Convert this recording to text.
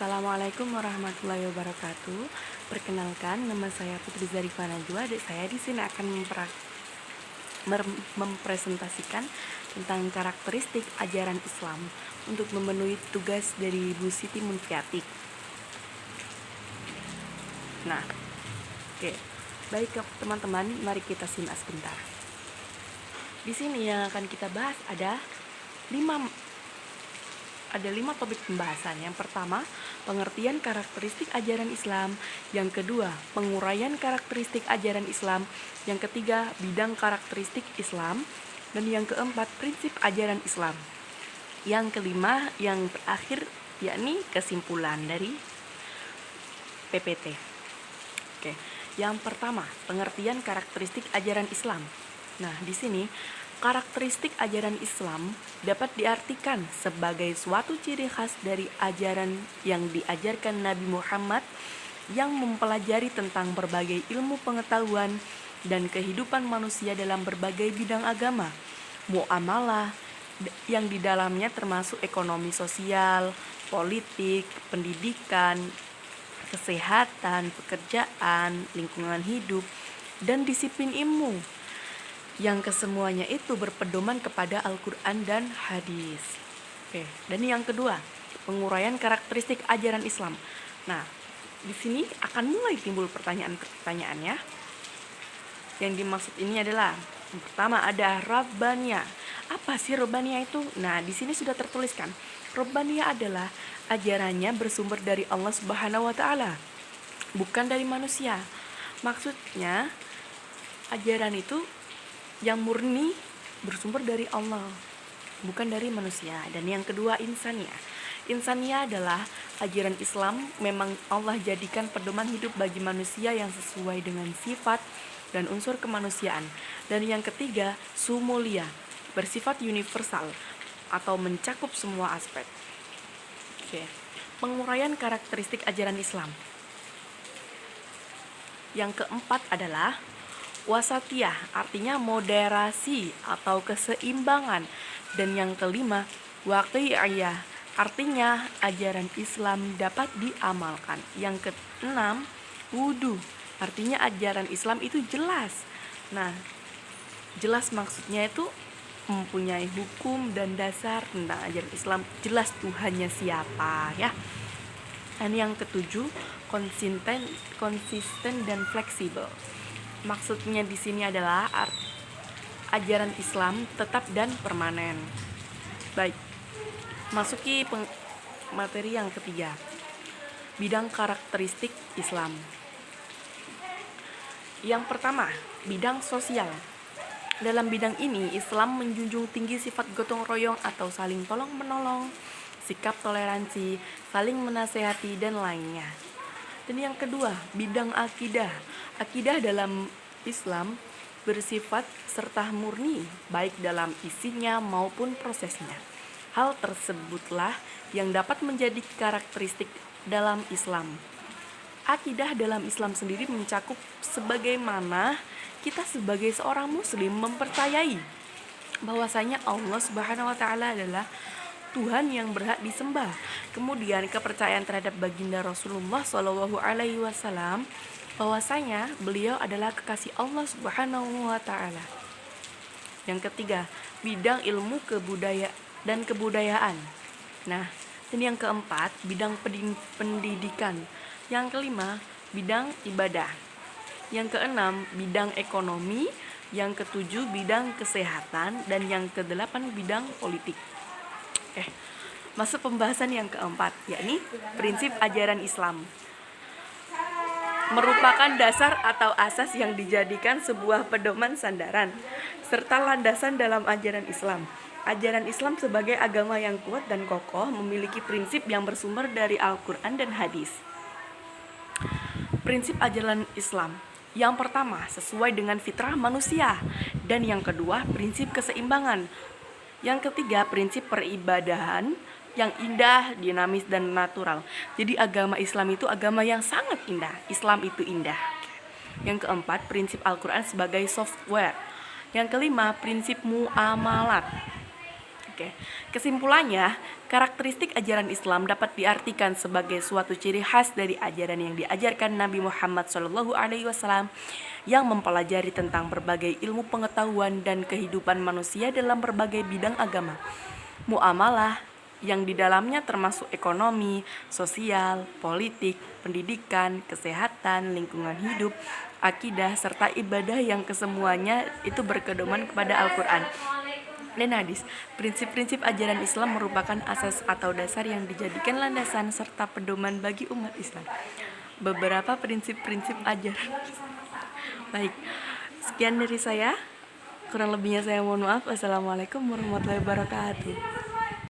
Assalamualaikum warahmatullahi wabarakatuh. Perkenalkan, nama saya Putri Zarifah Najwa. Saya di sini akan mempresentasikan tentang karakteristik ajaran Islam untuk memenuhi tugas dari Bu Siti Munfiatik. Nah, oke. Baik teman-teman, mari kita simak sebentar. Di sini yang akan kita bahas ada 5 topik pembahasan. Yang pertama, pengertian karakteristik ajaran Islam. Yang kedua, penguraian karakteristik ajaran Islam. Yang ketiga, bidang karakteristik Islam. Dan yang keempat, prinsip ajaran Islam. Yang kelima, yang terakhir, yakni kesimpulan dari PPT. Oke, yang pertama, pengertian karakteristik ajaran Islam. Nah, di sini karakteristik ajaran Islam dapat diartikan sebagai suatu ciri khas dari ajaran yang diajarkan Nabi Muhammad yang mempelajari tentang berbagai ilmu pengetahuan dan kehidupan manusia dalam berbagai bidang agama, muamalah yang di dalamnya termasuk ekonomi sosial, politik, pendidikan, kesehatan, pekerjaan, lingkungan hidup, dan disiplin ilmu, yang kesemuanya itu berpedoman kepada Al-Quran dan hadis. Oke, dan yang kedua, penguraian karakteristik ajaran Islam. Nah, di sini akan mulai timbul pertanyaan-pertanyaan ya. Yang dimaksud ini adalah yang pertama ada Rabbaniyah. Apa sih Rabbaniyah itu? Nah, di sini sudah tertuliskan. Rabbaniyah adalah ajarannya bersumber dari Allah Subhanahu wa taala, bukan dari manusia. Maksudnya ajaran itu yang murni bersumber dari Allah, bukan dari manusia. Dan yang kedua, insaniyah. Insaniyah adalah ajaran Islam memang Allah jadikan pedoman hidup bagi manusia yang sesuai dengan sifat dan unsur kemanusiaan. Dan yang ketiga, sumuliyah, bersifat universal atau mencakup semua aspek. Oke. Penguraian karakteristik ajaran Islam. Yang keempat adalah wasatiyah, artinya moderasi atau keseimbangan. Dan yang kelima, waqi'iyah, artinya ajaran Islam dapat diamalkan. Yang keenam, wudu, artinya ajaran Islam itu jelas. Nah, jelas maksudnya itu mempunyai hukum dan dasar tentang ajaran Islam, jelas Tuhannya siapa ya. Dan yang ketujuh, konsisten dan fleksibel. Maksudnya di sini adalah ajaran Islam tetap dan permanen. Baik, masuki materi yang ketiga, bidang karakteristik Islam. Yang pertama, bidang sosial. Dalam bidang ini, Islam menjunjung tinggi sifat gotong royong atau saling tolong menolong, sikap toleransi, saling menasehati, dan lainnya. Dan yang kedua, bidang akidah. Akidah dalam Islam bersifat serta murni, baik dalam isinya maupun prosesnya. Hal tersebutlah yang dapat menjadi karakteristik dalam Islam. Akidah dalam Islam sendiri mencakup sebagaimana kita sebagai seorang muslim mempercayai bahwasanya Allah Subhanahu wa taala adalah Tuhan yang berhak disembah. Kemudian kepercayaan terhadap baginda Rasulullah Shallallahu Alaihi Wasallam, bahwasanya beliau adalah kekasih Allah Subhanahu Wa Taala. Yang ketiga, bidang ilmu dan kebudayaan. Nah, dan yang keempat, bidang pendidikan. Yang kelima, bidang ibadah. Yang keenam, bidang ekonomi. Yang ketujuh, bidang kesehatan. Dan yang kedelapan, bidang politik. Masuk pembahasan yang keempat, yakni prinsip ajaran Islam. Merupakan dasar atau asas yang dijadikan sebuah pedoman sandaran serta landasan dalam ajaran Islam. Ajaran Islam sebagai agama yang kuat dan kokoh memiliki prinsip yang bersumber dari Al-Quran dan hadis. Prinsip ajaran Islam. Yang pertama, sesuai dengan fitrah manusia. Dan yang kedua, prinsip keseimbangan. Yang ketiga, prinsip peribadahan yang indah, dinamis, dan natural. Jadi agama Islam itu agama yang sangat indah. Islam itu indah. Yang keempat, prinsip Al-Quran sebagai software. Yang kelima, prinsip muamalat. Oke, kesimpulannya, karakteristik ajaran Islam dapat diartikan sebagai suatu ciri khas dari ajaran yang diajarkan Nabi Muhammad SAW yang mempelajari tentang berbagai ilmu pengetahuan dan kehidupan manusia dalam berbagai bidang agama, muamalah, yang di dalamnya termasuk ekonomi, sosial, politik, pendidikan, kesehatan, lingkungan hidup, akidah, serta ibadah yang kesemuanya itu berpedoman kepada Al-Quran dan hadis. Prinsip-prinsip ajaran Islam merupakan asas atau dasar yang dijadikan landasan serta pedoman bagi umat Islam. Beberapa prinsip-prinsip ajaran. Baik, sekian dari saya. Kurang lebihnya saya mohon maaf. Assalamualaikum warahmatullahi wabarakatuh.